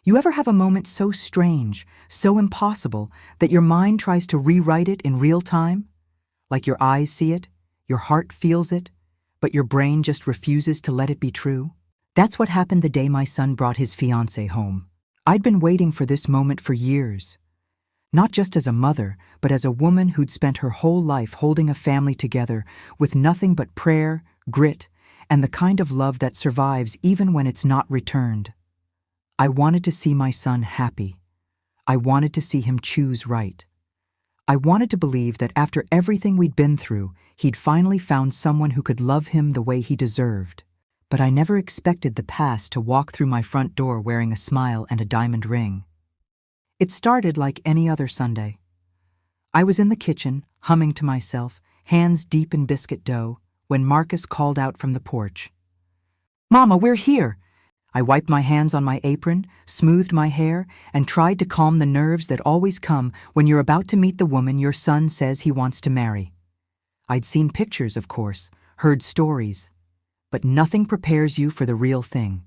You ever have a moment so strange, so impossible, that your mind tries to rewrite it in real time? Like your eyes see it, your heart feels it, but your brain just refuses to let it be true? That's what happened the day my son brought his fiancée home. I'd been waiting for this moment for years. Not just as a mother, but as a woman who'd spent her whole life holding a family together with nothing but prayer, grit, and the kind of love that survives even when it's not returned. I wanted to see my son happy. I wanted to see him choose right. I wanted to believe that after everything we'd been through, he'd finally found someone who could love him the way he deserved. But I never expected the past to walk through my front door wearing a smile and a diamond ring. It started like any other Sunday. I was in the kitchen, humming to myself, hands deep in biscuit dough, when Marcus called out from the porch. "Mama, we're here!" I wiped my hands on my apron, smoothed my hair, and tried to calm the nerves that always come when you're about to meet the woman your son says he wants to marry. I'd seen pictures, of course, heard stories, but nothing prepares you for the real thing.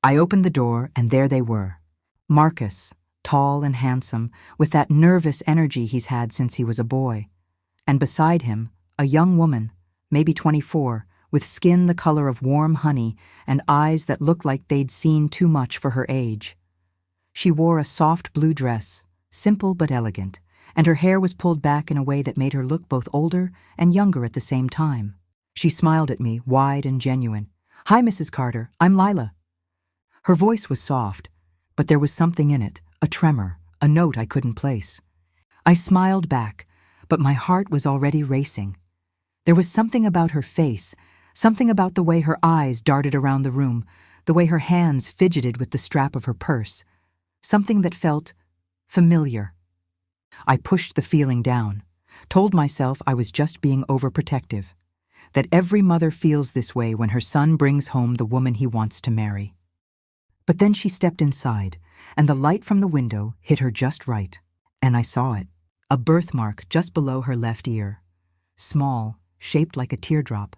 I opened the door, and there they were. Marcus, tall and handsome, with that nervous energy he's had since he was a boy. And beside him, a young woman, maybe 24, with skin the color of warm honey and eyes that looked like they'd seen too much for her age. She wore a soft blue dress, simple but elegant, and her hair was pulled back in a way that made her look both older and younger at the same time. She smiled at me, wide and genuine. "Hi, Mrs. Carter, I'm Lila." Her voice was soft, but there was something in it, a tremor, a note I couldn't place. I smiled back, but my heart was already racing. There was something about her face, something about the way her eyes darted around the room, the way her hands fidgeted with the strap of her purse, something that felt familiar. I pushed the feeling down, told myself I was just being overprotective, that every mother feels this way when her son brings home the woman he wants to marry. But then she stepped inside, and the light from the window hit her just right, and I saw it, a birthmark just below her left ear, small, shaped like a teardrop.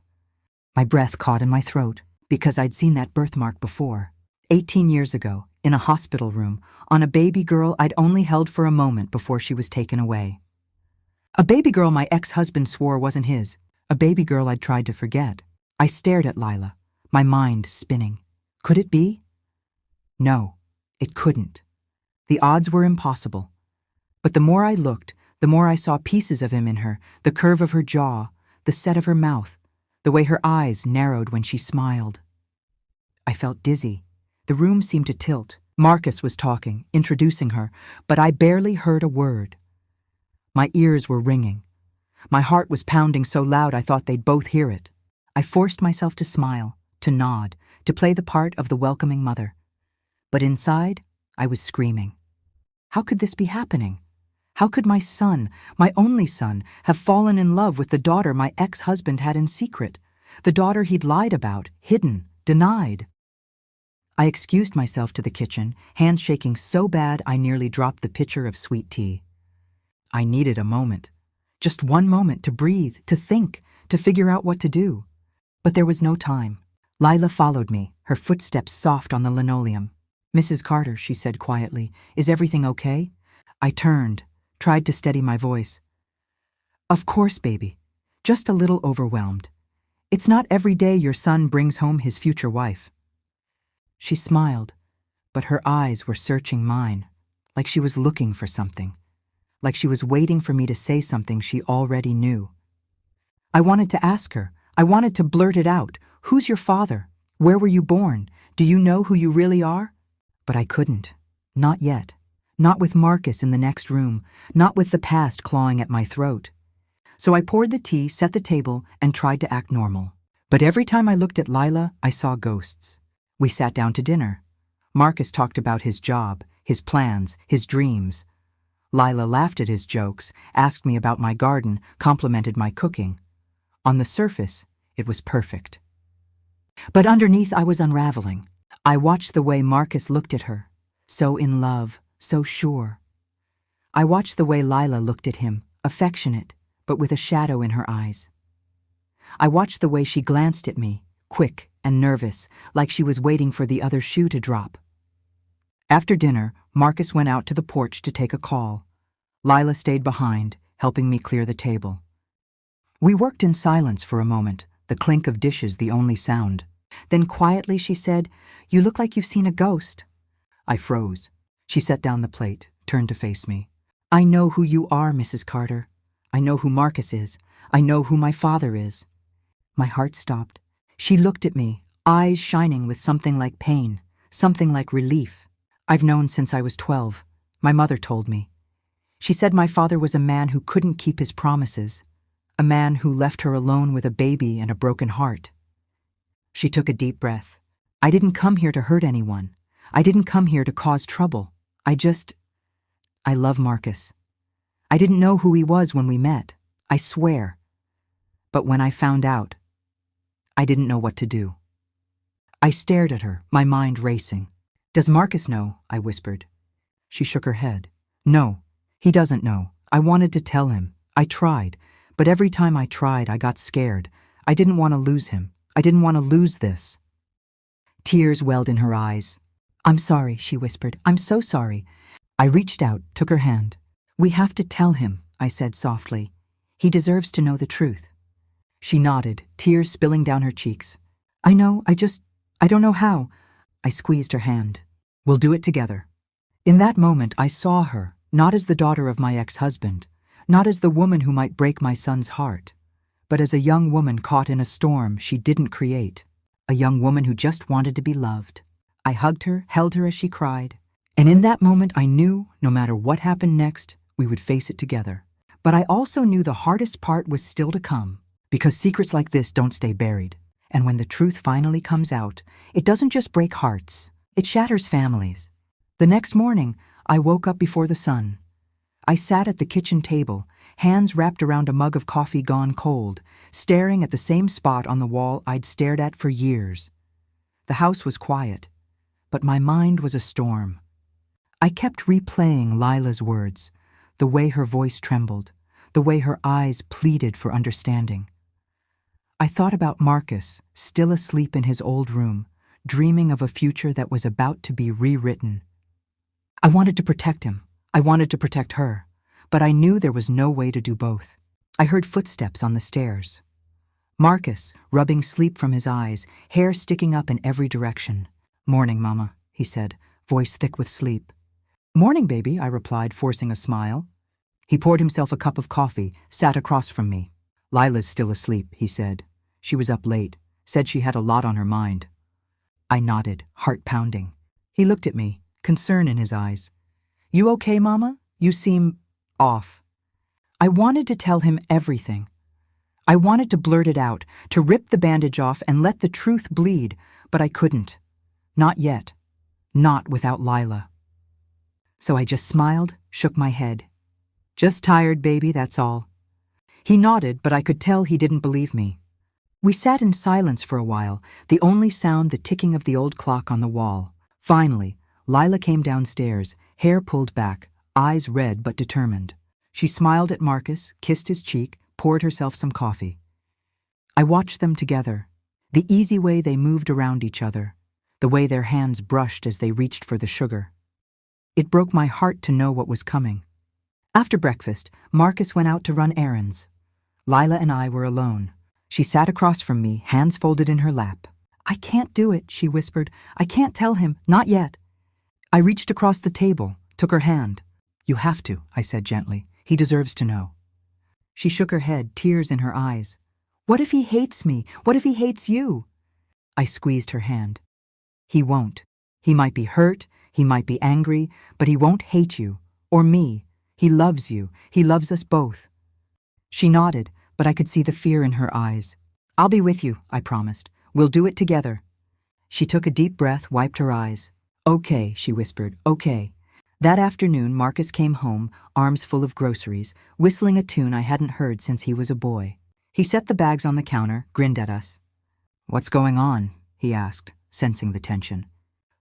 My breath caught in my throat, because I'd seen that birthmark before, 18 years ago, in a hospital room, on a baby girl I'd only held for a moment before she was taken away. A baby girl my ex-husband swore wasn't his, a baby girl I'd tried to forget. I stared at Lila, my mind spinning. Could it be? No, it couldn't. The odds were impossible. But the more I looked, the more I saw pieces of him in her, the curve of her jaw, the set of her mouth, the way her eyes narrowed when she smiled. I felt dizzy. The room seemed to tilt. Marcus was talking, introducing her, but I barely heard a word. My ears were ringing. My heart was pounding so loud I thought they'd both hear it. I forced myself to smile, to nod, to play the part of the welcoming mother. But inside, I was screaming. How could this be happening? How could my son, my only son, have fallen in love with the daughter my ex-husband had in secret, the daughter he'd lied about, hidden, denied? I excused myself to the kitchen, hands shaking so bad I nearly dropped the pitcher of sweet tea. I needed a moment. Just one moment to breathe, to think, to figure out what to do. But there was no time. Lila followed me, her footsteps soft on the linoleum. "Mrs. Carter," she said quietly, "is everything okay?" I turned, tried to steady my voice. "Of course, baby. Just a little overwhelmed. It's not every day your son brings home his future wife." She smiled, but her eyes were searching mine, like she was looking for something, like she was waiting for me to say something she already knew. I wanted to ask her. I wanted to blurt it out. "Who's your father? Where were you born? Do you know who you really are?" But I couldn't. Not yet. Not with Marcus in the next room, not with the past clawing at my throat. So I poured the tea, set the table, and tried to act normal. But every time I looked at Lila, I saw ghosts. We sat down to dinner. Marcus talked about his job, his plans, his dreams. Lila laughed at his jokes, asked me about my garden, complimented my cooking. On the surface, it was perfect. But underneath, I was unraveling. I watched the way Marcus looked at her, so in love, so sure. I watched the way Lila looked at him, affectionate, but with a shadow in her eyes. I watched the way she glanced at me, quick and nervous, like she was waiting for the other shoe to drop. After dinner, Marcus went out to the porch to take a call. Lila stayed behind, helping me clear the table. We worked in silence for a moment, the clink of dishes the only sound. Then quietly she said, "You look like you've seen a ghost." I froze. She set down the plate, turned to face me. "I know who you are, Mrs. Carter. I know who Marcus is. I know who my father is." My heart stopped. She looked at me, eyes shining with something like pain, something like relief. "I've known since I was 12. My mother told me. She said my father was a man who couldn't keep his promises, a man who left her alone with a baby and a broken heart." She took a deep breath. "I didn't come here to hurt anyone. I didn't come here to cause trouble. I love Marcus. I didn't know who he was when we met, I swear. But when I found out, I didn't know what to do." I stared at her, my mind racing. "Does Marcus know?" I whispered. She shook her head. "No, he doesn't know. I wanted to tell him. I tried. But every time I tried, I got scared. I didn't want to lose him. I didn't want to lose this." Tears welled in her eyes. "I'm sorry," she whispered. "I'm so sorry." I reached out, took her hand. "We have to tell him," I said softly. "He deserves to know the truth." She nodded, tears spilling down her cheeks. "I know, I don't know how." I squeezed her hand. "We'll do it together." In that moment, I saw her, not as the daughter of my ex-husband, not as the woman who might break my son's heart, but as a young woman caught in a storm she didn't create, a young woman who just wanted to be loved. I hugged her, held her as she cried, and in that moment I knew, no matter what happened next, we would face it together. But I also knew the hardest part was still to come, because secrets like this don't stay buried. And when the truth finally comes out, it doesn't just break hearts, it shatters families. The next morning, I woke up before the sun. I sat at the kitchen table, hands wrapped around a mug of coffee gone cold, staring at the same spot on the wall I'd stared at for years. The house was quiet, but my mind was a storm. I kept replaying Lila's words, the way her voice trembled, the way her eyes pleaded for understanding. I thought about Marcus, still asleep in his old room, dreaming of a future that was about to be rewritten. I wanted to protect him. I wanted to protect her, but I knew there was no way to do both. I heard footsteps on the stairs. Marcus, rubbing sleep from his eyes, hair sticking up in every direction. "Morning, Mama," he said, voice thick with sleep. "Morning, baby," I replied, forcing a smile. He poured himself a cup of coffee, sat across from me. "Lila's still asleep," he said. "She was up late, said she had a lot on her mind." I nodded, heart pounding. He looked at me, concern in his eyes. "You okay, Mama? You seem off." I wanted to tell him everything. I wanted to blurt it out, to rip the bandage off and let the truth bleed, but I couldn't. Not yet. Not without Lila. So I just smiled, shook my head. "Just tired, baby, that's all." He nodded, but I could tell he didn't believe me. We sat in silence for a while, the only sound the ticking of the old clock on the wall. Finally, Lila came downstairs, hair pulled back, eyes red but determined. She smiled at Marcus, kissed his cheek, poured herself some coffee. I watched them together, the easy way they moved around each other, the way their hands brushed as they reached for the sugar. It broke my heart to know what was coming. After breakfast, Marcus went out to run errands. Lila and I were alone. She sat across from me, hands folded in her lap. "I can't do it," she whispered. "I can't tell him, not yet." I reached across the table, took her hand. "You have to," I said gently. "He deserves to know." She shook her head, tears in her eyes. "What if he hates me? What if he hates you?" I squeezed her hand. "He won't. He might be hurt, he might be angry, but he won't hate you, or me. He loves you. He loves us both." She nodded, but I could see the fear in her eyes. "I'll be with you," I promised. "We'll do it together." She took a deep breath, wiped her eyes. "Okay," she whispered, "okay." That afternoon, Marcus came home, arms full of groceries, whistling a tune I hadn't heard since he was a boy. He set the bags on the counter, grinned at us. "What's going on?" he asked, sensing the tension.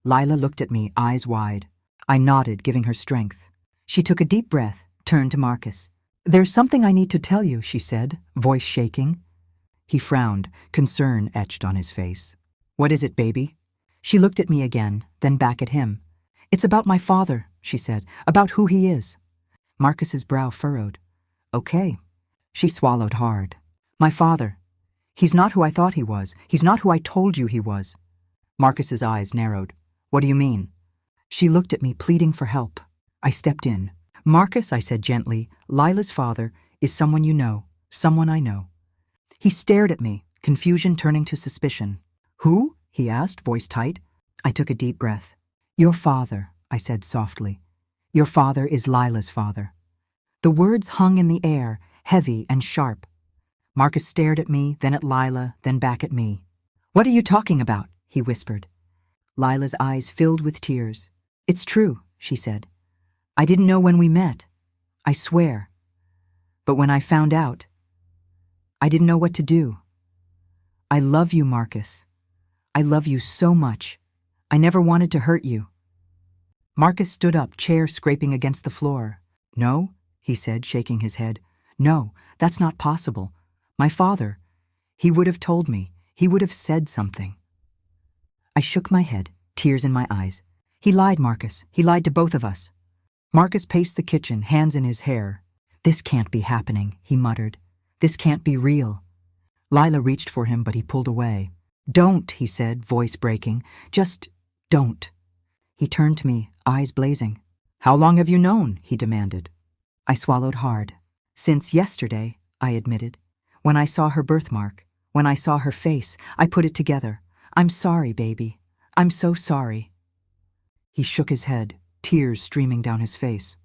Lila looked at me, eyes wide. I nodded, giving her strength. She took a deep breath, turned to Marcus. "There's something I need to tell you," she said, voice shaking. He frowned, concern etched on his face. "What is it, baby?" She looked at me again, then back at him. It's about my father, she said, about who he is. Marcus's brow furrowed. Okay. She swallowed hard. My father. He's not who I thought he was. He's not who I told you he was. Marcus's eyes narrowed. What do you mean? She looked at me, pleading for help. I stepped in. Marcus, I said gently, Lila's father is someone you know, someone I know. He stared at me, confusion turning to suspicion. Who? He asked, voice tight. I took a deep breath. Your father, I said softly. Your father is Lila's father. The words hung in the air, heavy and sharp. Marcus stared at me, then at Lila, then back at me. What are you talking about? He whispered. Lila's eyes filled with tears. It's true, she said. I didn't know when we met. I swear. But when I found out, I didn't know what to do. I love you, Marcus. I love you so much. I never wanted to hurt you. Marcus stood up, chair scraping against the floor. No, he said, shaking his head. No, that's not possible. My father, he would have told me. He would have said something. I shook my head, tears in my eyes. He lied, Marcus. He lied to both of us. Marcus paced the kitchen, hands in his hair. This can't be happening, he muttered. This can't be real. Lila reached for him, but he pulled away. Don't, he said, voice breaking. Just don't. He turned to me, eyes blazing. How long have you known? He demanded. I swallowed hard. Since yesterday, I admitted. When I saw her birthmark, when I saw her face, I put it together. I'm sorry, baby. I'm so sorry. He shook his head, tears streaming down his face.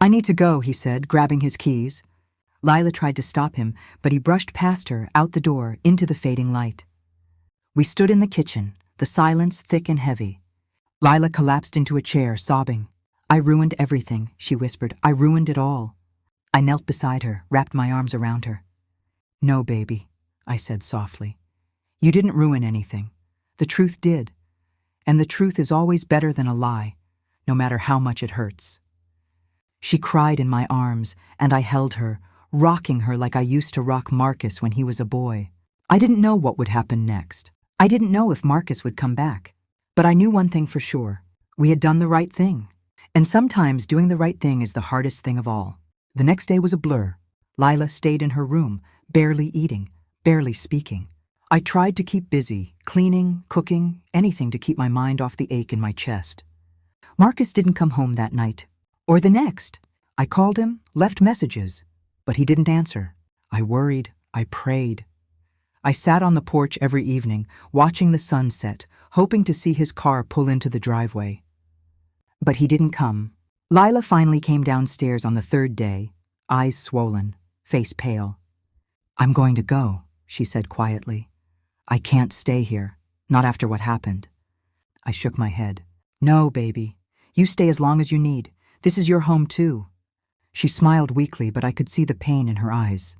I need to go, he said, grabbing his keys. Lila tried to stop him, but he brushed past her, out the door, into the fading light. We stood in the kitchen, the silence thick and heavy. Lila collapsed into a chair, sobbing. I ruined everything, she whispered. I ruined it all. I knelt beside her, wrapped my arms around her. No, baby, I said softly. You didn't ruin anything. The truth did. And the truth is always better than a lie, no matter how much it hurts. She cried in my arms, and I held her, rocking her like I used to rock Marcus when he was a boy. I didn't know what would happen next. I didn't know if Marcus would come back. But I knew one thing for sure. We had done the right thing. And sometimes doing the right thing is the hardest thing of all. The next day was a blur. Lila stayed in her room, barely eating, barely speaking. I tried to keep busy, cleaning, cooking, anything to keep my mind off the ache in my chest. Marcus didn't come home that night. Or the next. I called him, left messages, but he didn't answer. I worried, I prayed. I sat on the porch every evening, watching the sun set, hoping to see his car pull into the driveway. But he didn't come. Lila finally came downstairs on the third day, eyes swollen, face pale. I'm going to go, she said quietly. I can't stay here, not after what happened. I shook my head. No, baby. You stay as long as you need. This is your home too. She smiled weakly, but I could see the pain in her eyes.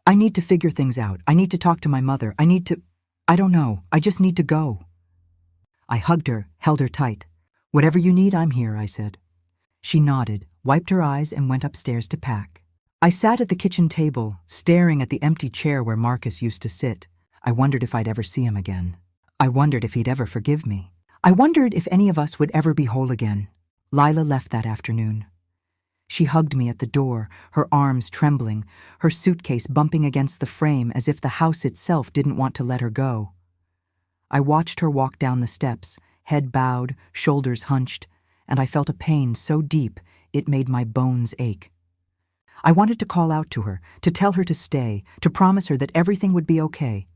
I need to figure things out. I need to talk to my mother. I don't know. I just need to go. I hugged her, held her tight. Whatever you need, I'm here, I said. She nodded, wiped her eyes, and went upstairs to pack. I sat at the kitchen table, staring at the empty chair where Marcus used to sit. I wondered if I'd ever see him again. I wondered if he'd ever forgive me. I wondered if any of us would ever be whole again. Lila left that afternoon. She hugged me at the door, her arms trembling, her suitcase bumping against the frame as if the house itself didn't want to let her go. I watched her walk down the steps, head bowed, shoulders hunched, and I felt a pain so deep it made my bones ache. I wanted to call out to her, to tell her to stay, to promise her that everything would be okay.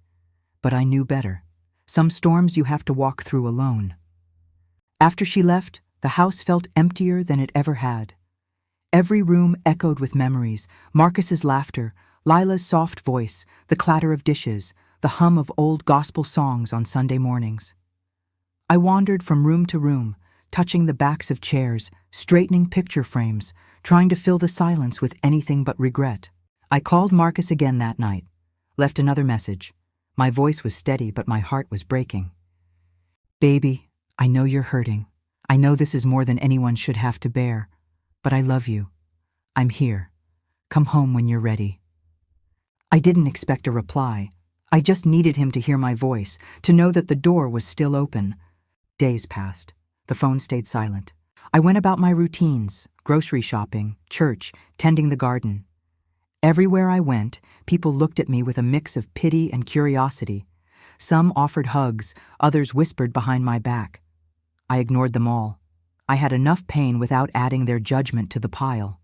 But I knew better. Some storms you have to walk through alone. After she left, the house felt emptier than it ever had. Every room echoed with memories, Marcus's laughter, Lila's soft voice, the clatter of dishes, the hum of old gospel songs on Sunday mornings. I wandered from room to room, touching the backs of chairs, straightening picture frames, trying to fill the silence with anything but regret. I called Marcus again that night, left another message. My voice was steady, but my heart was breaking. Baby, I know you're hurting. I know this is more than anyone should have to bear. But I love you. I'm here. Come home when you're ready. I didn't expect a reply. I just needed him to hear my voice, to know that the door was still open. Days passed. The phone stayed silent. I went about my routines, grocery shopping, church, tending the garden. Everywhere I went, people looked at me with a mix of pity and curiosity. Some offered hugs, others whispered behind my back. I ignored them all. I had enough pain without adding their judgment to the pile.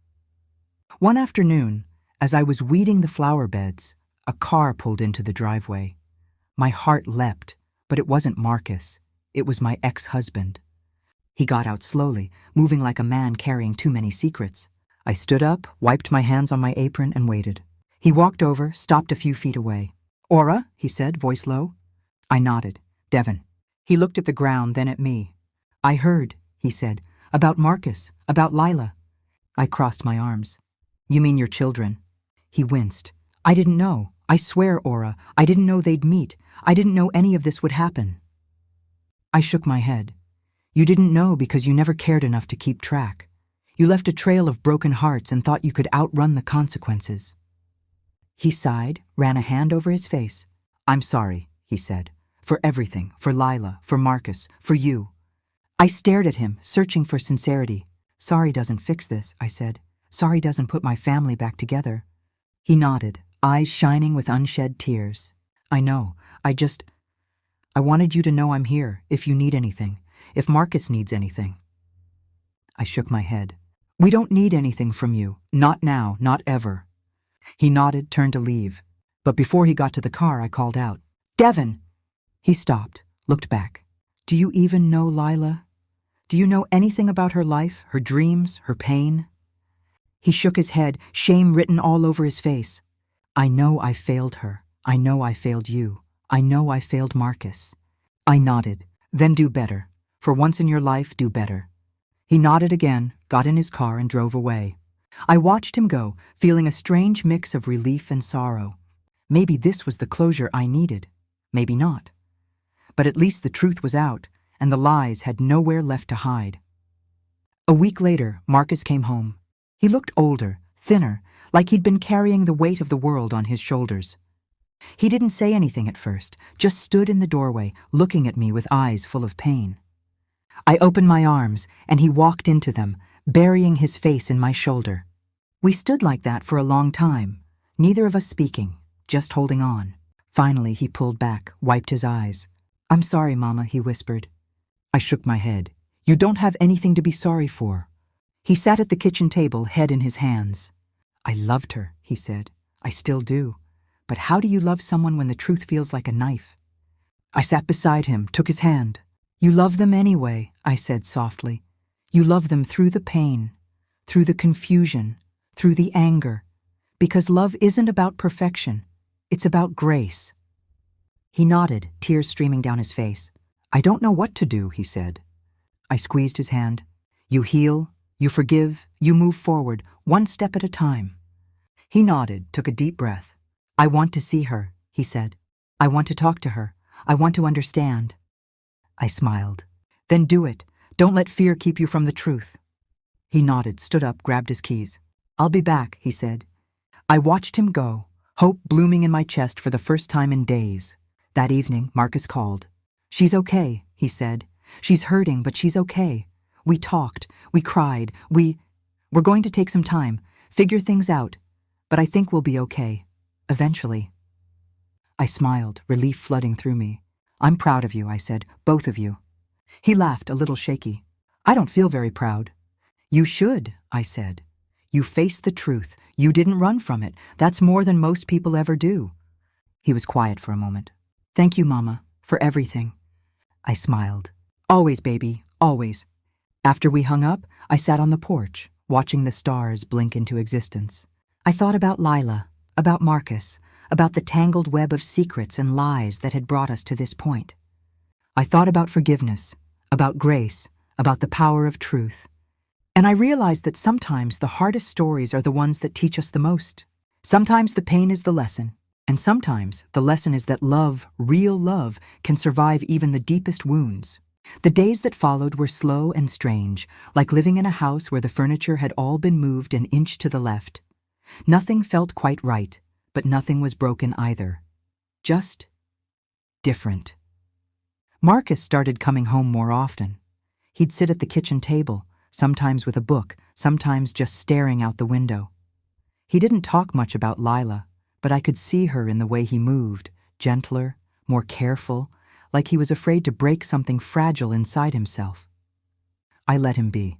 One afternoon, as I was weeding the flower beds, a car pulled into the driveway. My heart leapt, but it wasn't Marcus. It was my ex-husband. He got out slowly, moving like a man carrying too many secrets. I stood up, wiped my hands on my apron, and waited. He walked over, stopped a few feet away. "Ora," he said, voice low. I nodded. "Devon." He looked at the ground, then at me. "I heard," he said, "about Marcus, about Lila." I crossed my arms. "You mean your children?" He winced. "I didn't know. I swear, Ora, I didn't know they'd meet. I didn't know any of this would happen." I shook my head. "You didn't know because you never cared enough to keep track. You left a trail of broken hearts and thought you could outrun the consequences." He sighed, ran a hand over his face. "I'm sorry," he said, "for everything, for Lila, for Marcus, for you." I stared at him, searching for sincerity. "Sorry doesn't fix this," I said. "Sorry doesn't put my family back together." He nodded, eyes shining with unshed tears. "I know. I wanted you to know I'm here, if you need anything, if Marcus needs anything." I shook my head. "We don't need anything from you. Not now, not ever." He nodded, turned to leave. But before he got to the car, I called out, "Devon!" He stopped, looked back. "Do you even know Lila? Do you know anything about her life, her dreams, her pain?" He shook his head, shame written all over his face. "I know I failed her. I know I failed you. I know I failed Marcus." I nodded. "Then do better. For once in your life, do better." He nodded again, got in his car, and drove away. I watched him go, feeling a strange mix of relief and sorrow. Maybe this was the closure I needed. Maybe not. But at least the truth was out, and the lies had nowhere left to hide. A week later, Marcus came home. He looked older, thinner, like he'd been carrying the weight of the world on his shoulders. He didn't say anything at first, just stood in the doorway, looking at me with eyes full of pain. I opened my arms, and he walked into them, burying his face in my shoulder. We stood like that for a long time, neither of us speaking, just holding on. Finally, he pulled back, wiped his eyes. "I'm sorry, Mama," he whispered. I shook my head. "You don't have anything to be sorry for." He sat at the kitchen table, head in his hands. "I loved her," he said. "I still do. But how do you love someone when the truth feels like a knife?" I sat beside him, took his hand. "You love them anyway," I said softly. "You love them through the pain, through the confusion, through the anger. Because love isn't about perfection. It's about grace." He nodded, tears streaming down his face. "I don't know what to do," he said. I squeezed his hand. "You heal, you forgive, you move forward, one step at a time." He nodded, took a deep breath. "I want to see her," he said. "I want to talk to her. I want to understand." I smiled. "Then do it. Don't let fear keep you from the truth." He nodded, stood up, grabbed his keys. "I'll be back," he said. I watched him go, hope blooming in my chest for the first time in days. That evening, Marcus called. "She's okay," he said. "She's hurting, but she's okay. We talked, we cried, we're going to take some time, figure things out, but I think we'll be okay. Eventually." I smiled, relief flooding through me. "I'm proud of you," I said, "both of you." He laughed, a little shaky. "I don't feel very proud." "You should," I said. "You faced the truth. You didn't run from it. That's more than most people ever do." He was quiet for a moment. "Thank you, Mama, for everything." I smiled. "Always, baby, always." After we hung up, I sat on the porch, watching the stars blink into existence. I thought about Lila, about Marcus, about the tangled web of secrets and lies that had brought us to this point. I thought about forgiveness, about grace, about the power of truth. And I realized that sometimes the hardest stories are the ones that teach us the most. Sometimes the pain is the lesson, and sometimes the lesson is that love, real love, can survive even the deepest wounds. The days that followed were slow and strange, like living in a house where the furniture had all been moved an inch to the left. Nothing felt quite right, but nothing was broken either. Just different. Marcus started coming home more often. He'd sit at the kitchen table, sometimes with a book, sometimes just staring out the window. He didn't talk much about Lila, but I could see her in the way he moved, gentler, more careful, like he was afraid to break something fragile inside himself. I let him be.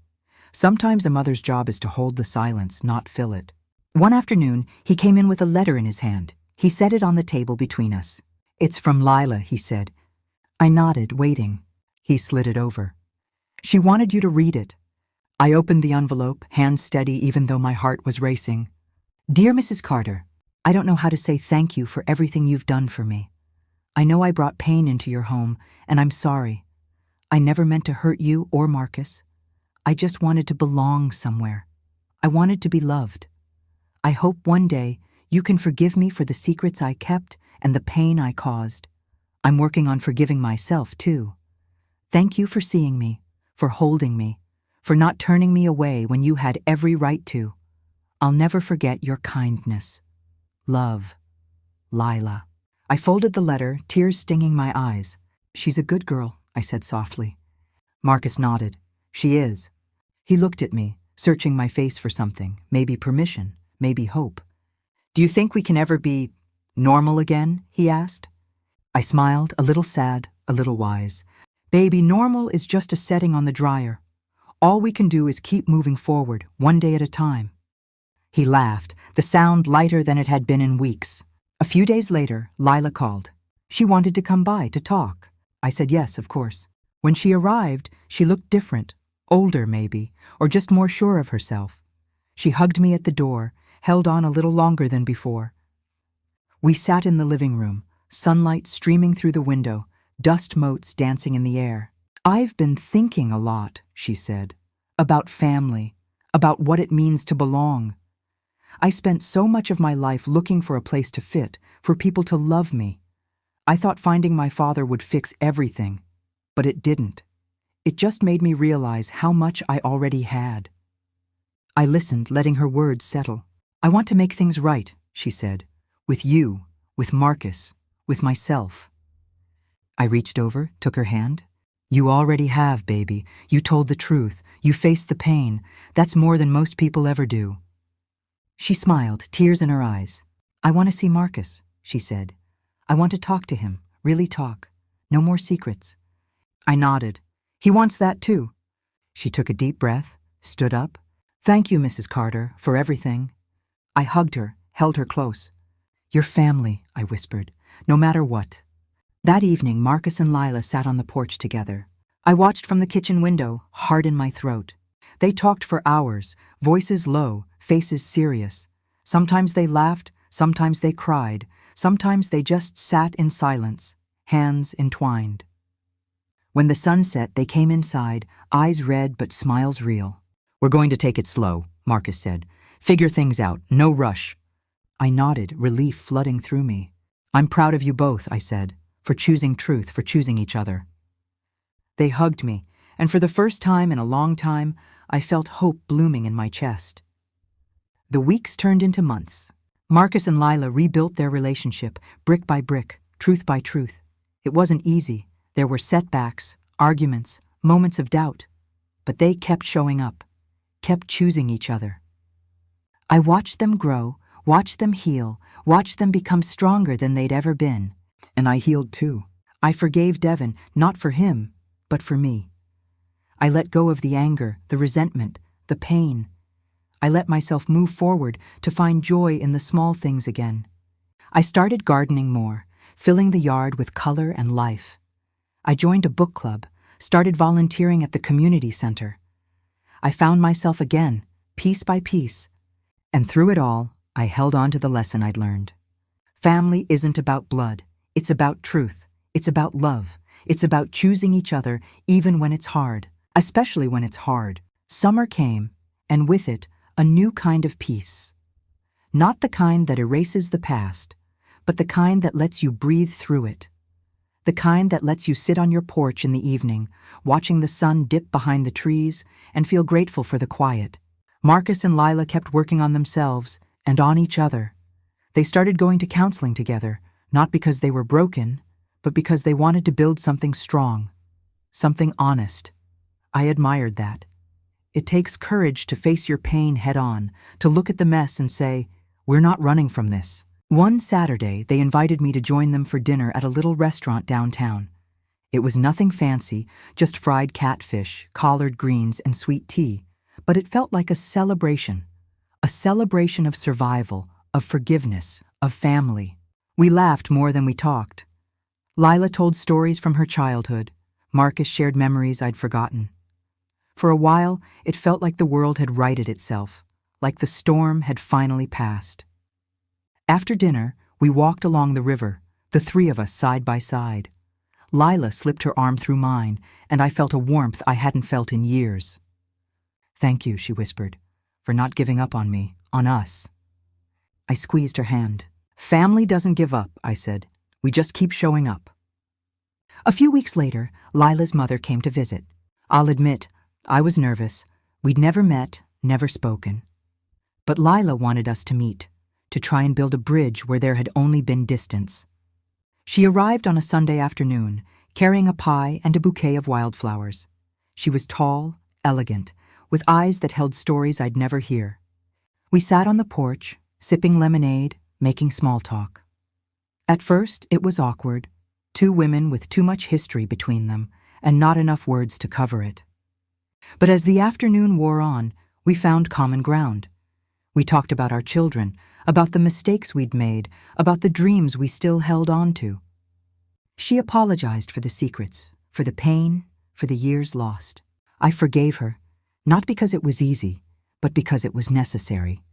Sometimes a mother's job is to hold the silence, not fill it. One afternoon, he came in with a letter in his hand. He set it on the table between us. "It's from Lila," he said. I nodded, waiting. He slid it over. "She wanted you to read it." I opened the envelope, hands steady even though my heart was racing. "Dear Mrs. Carter, I don't know how to say thank you for everything you've done for me. I know I brought pain into your home, and I'm sorry. I never meant to hurt you or Marcus. I just wanted to belong somewhere. I wanted to be loved. I hope one day you can forgive me for the secrets I kept and the pain I caused. I'm working on forgiving myself, too. Thank you for seeing me, for holding me, for not turning me away when you had every right to. I'll never forget your kindness. Love, Lila." I folded the letter, tears stinging my eyes. "She's a good girl," I said softly. Marcus nodded. "She is." He looked at me, searching my face for something, maybe permission, maybe hope. "Do you think we can ever be normal again?" he asked. I smiled, a little sad, a little wise. "Baby, normal is just a setting on the dryer. All we can do is keep moving forward, one day at a time." He laughed, the sound lighter than it had been in weeks. A few days later, Lila called. She wanted to come by to talk. I said yes, of course. When she arrived, she looked different, older maybe, or just more sure of herself. She hugged me at the door, held on a little longer than before. We sat in the living room, sunlight streaming through the window, dust motes dancing in the air. "I've been thinking a lot," she said, "about family, about what it means to belong. I spent so much of my life looking for a place to fit, for people to love me. I thought finding my father would fix everything, but it didn't. It just made me realize how much I already had." I listened, letting her words settle. "I want to make things right," she said, "with you, with Marcus, with myself." I reached over, took her hand. "You already have, baby. You told the truth. You faced the pain. That's more than most people ever do." She smiled, tears in her eyes. "I want to see Marcus," she said. "I want to talk to him, really talk. No more secrets." I nodded. "He wants that too." She took a deep breath, stood up. "Thank you, Mrs. Carter, for everything." I hugged her, held her close. "Your family," I whispered, "no matter what." That evening, Marcus and Lila sat on the porch together. I watched from the kitchen window, heart in my throat. They talked for hours, voices low, faces serious. Sometimes they laughed, sometimes they cried, sometimes they just sat in silence, hands entwined. When the sun set, they came inside, eyes red but smiles real. "We're going to take it slow," Marcus said. "Figure things out, no rush." I nodded, relief flooding through me. "I'm proud of you both," I said, "for choosing truth, for choosing each other." They hugged me, and for the first time in a long time, I felt hope blooming in my chest. The weeks turned into months. Marcus and Lila rebuilt their relationship, brick by brick, truth by truth. It wasn't easy. There were setbacks, arguments, moments of doubt. But they kept showing up, kept choosing each other. I watched them grow, watched them heal, watched them become stronger than they'd ever been. And I healed too. I forgave Devin, not for him, but for me. I let go of the anger, the resentment, the pain. I let myself move forward to find joy in the small things again. I started gardening more, filling the yard with color and life. I joined a book club, started volunteering at the community center. I found myself again, piece by piece. And through it all, I held on to the lesson I'd learned. Family isn't about blood. It's about truth. It's about love. It's about choosing each other even when it's hard, especially when it's hard. Summer came, and with it, a new kind of peace. Not the kind that erases the past, but the kind that lets you breathe through it. The kind that lets you sit on your porch in the evening, watching the sun dip behind the trees, and feel grateful for the quiet. Marcus and Lila kept working on themselves and on each other. They started going to counseling together, not because they were broken, but because they wanted to build something strong, something honest. I admired that. It takes courage to face your pain head-on, to look at the mess and say, we're not running from this. One Saturday, they invited me to join them for dinner at a little restaurant downtown. It was nothing fancy, just fried catfish, collard greens, and sweet tea, but it felt like a celebration of survival, of forgiveness, of family. We laughed more than we talked. Lila told stories from her childhood. Marcus shared memories I'd forgotten. For a while, it felt like the world had righted itself, like the storm had finally passed. After dinner, we walked along the river, the three of us side by side. Lila slipped her arm through mine, and I felt a warmth I hadn't felt in years. "Thank you," she whispered, "for not giving up on me, on us." I squeezed her hand. "Family doesn't give up," I said. "We just keep showing up." A few weeks later, Lila's mother came to visit. I'll admit, I was nervous. We'd never met, never spoken. But Lila wanted us to meet, to try and build a bridge where there had only been distance. She arrived on a Sunday afternoon, carrying a pie and a bouquet of wildflowers. She was tall, elegant, with eyes that held stories I'd never hear. We sat on the porch, sipping lemonade, making small talk. At first, it was awkward. Two women with too much history between them, and not enough words to cover it. But as the afternoon wore on, we found common ground. We talked about our children, about the mistakes we'd made, about the dreams we still held on to. She apologized for the secrets, for the pain, for the years lost. I forgave her, not because it was easy, but because it was necessary.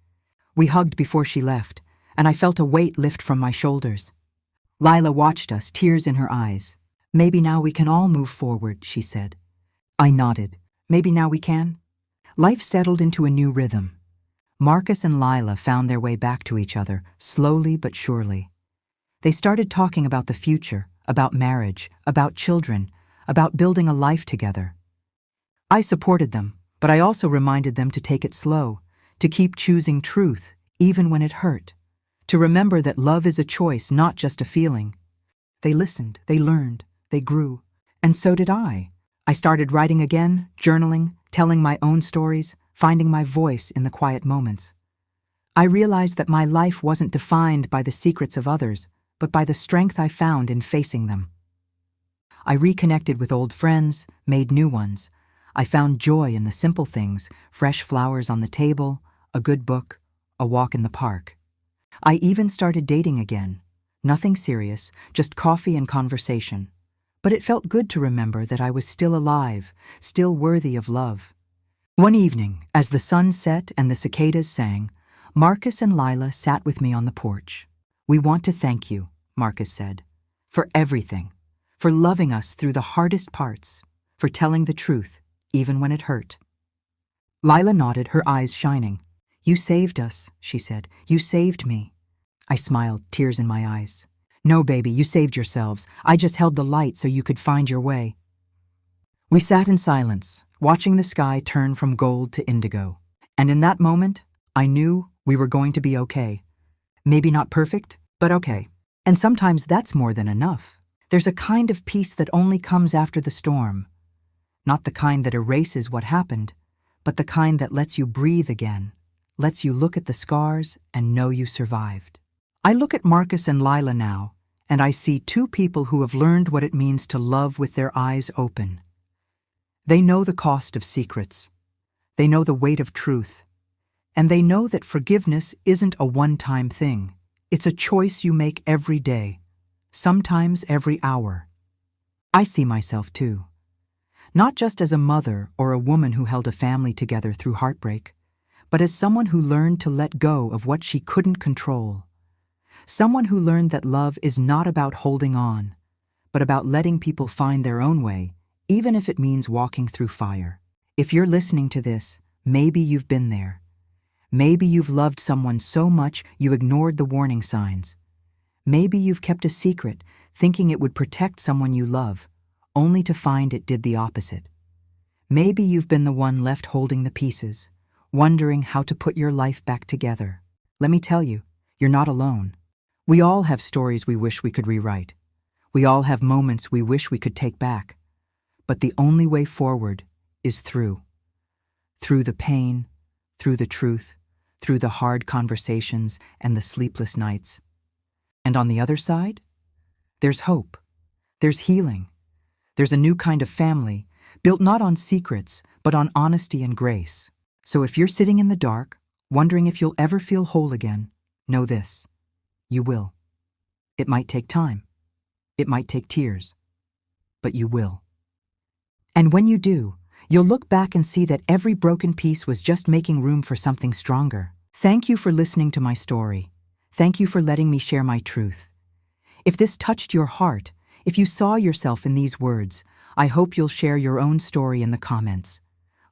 We hugged before she left, and I felt a weight lift from my shoulders. Lila watched us, tears in her eyes. "Maybe now we can all move forward," she said. I nodded. "Maybe now we can?" Life settled into a new rhythm. Marcus and Lila found their way back to each other, slowly but surely. They started talking about the future, about marriage, about children, about building a life together. I supported them, but I also reminded them to take it slow, to keep choosing truth, even when it hurt, to remember that love is a choice, not just a feeling. They listened, they learned, they grew. And so did I. I started writing again, journaling, telling my own stories, finding my voice in the quiet moments. I realized that my life wasn't defined by the secrets of others, but by the strength I found in facing them. I reconnected with old friends, made new ones. I found joy in the simple things, fresh flowers on the table, a good book, a walk in the park. I even started dating again. Nothing serious, just coffee and conversation. But it felt good to remember that I was still alive, still worthy of love. One evening, as the sun set and the cicadas sang, Marcus and Lila sat with me on the porch. "We want to thank you," Marcus said, "for everything, for loving us through the hardest parts, for telling the truth, even when it hurt." Lila nodded, her eyes shining. "You saved us," she said. "You saved me." I smiled, tears in my eyes. "No, baby, you saved yourselves. I just held the light so you could find your way." We sat in silence, watching the sky turn from gold to indigo. And in that moment, I knew we were going to be okay. Maybe not perfect, but okay. And sometimes that's more than enough. There's a kind of peace that only comes after the storm. Not the kind that erases what happened, but the kind that lets you breathe again, lets you look at the scars and know you survived. I look at Marcus and Lila now, and I see two people who have learned what it means to love with their eyes open. They know the cost of secrets. They know the weight of truth. And they know that forgiveness isn't a one-time thing. It's a choice you make every day, sometimes every hour. I see myself too. Not just as a mother or a woman who held a family together through heartbreak, but as someone who learned to let go of what she couldn't control. Someone who learned that love is not about holding on, but about letting people find their own way, even if it means walking through fire. If you're listening to this, maybe you've been there. Maybe you've loved someone so much you ignored the warning signs. Maybe you've kept a secret, thinking it would protect someone you love, only to find it did the opposite. Maybe you've been the one left holding the pieces, wondering how to put your life back together. Let me tell you, you're not alone. We all have stories we wish we could rewrite. We all have moments we wish we could take back. But the only way forward is through. Through the pain, through the truth, through the hard conversations and the sleepless nights. And on the other side, there's hope. There's healing. There's a new kind of family, built not on secrets, but on honesty and grace. So if you're sitting in the dark, wondering if you'll ever feel whole again, know this: you will. It might take time. It might take tears. But you will. And when you do, you'll look back and see that every broken piece was just making room for something stronger. Thank you for listening to my story. Thank you for letting me share my truth. If this touched your heart, if you saw yourself in these words, I hope you'll share your own story in the comments.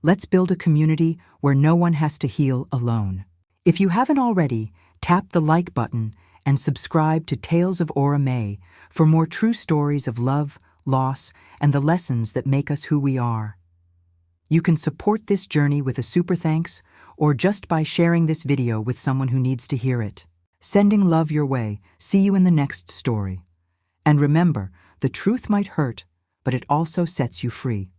Let's build a community where no one has to heal alone. If you haven't already, tap the like button and subscribe to Tales of Ora Mae for more true stories of love, loss, and the lessons that make us who we are. You can support this journey with a super thanks or just by sharing this video with someone who needs to hear it. Sending love your way. See you in the next story. And remember, the truth might hurt, but it also sets you free.